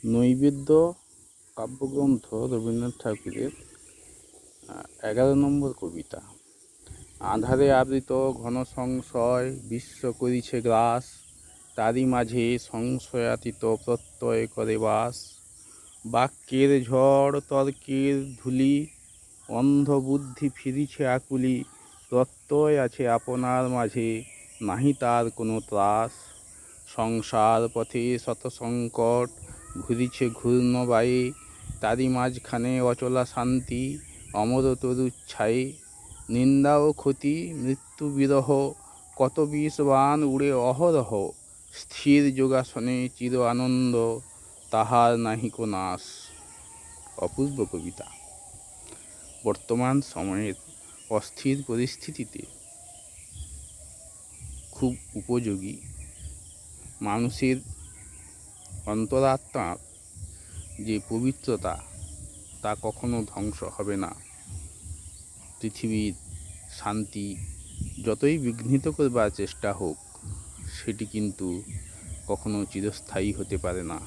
নৈবেদ্য কাব্যগ্রন্থ রবীন্দ্রনাথ ঠাকুরের 11 নম্বর কবিতা। আঁধারে আবৃত ঘন সংশয় বিশ্ব করিছে গ্রাস, তারই মাঝে সংশয়াতীত প্রত্যয় করে বাস। বাক্যের ঝড় তর্কের ধূলি, অন্ধ বুদ্ধি ফিরিছে আকুলি, প্রত্যয় আছে আপনার মাঝে, নাহি তার কোনো ত্রাস। সংসার পথে শত সংকট ঘুরিছে ঘূর্ণ বায়ে, তারই মাঝখানে অচলা শান্তি অমর তরুচ্ছায়ে। নিন্দা ও ক্ষতি মৃত্যু বিরহ, কত বিষ বাণ উড়ে অহরহ, স্থির যোগাসনে চির আনন্দ, তাহার নাহিকো নাশ। অপূর্ব কবিতা। বর্তমান সময়ের অস্থির পরিস্থিতিতে খুব উপযোগী। মানুষের অন্তরাত্মার যে পবিত্রতা তা কখনো ধ্বংস হবে না। পৃথিবীর শান্তি যতই বিঘ্নিত করবার চেষ্টা হোক, সেটি কিন্তু কখনো চিরস্থায়ী হতে পারে না।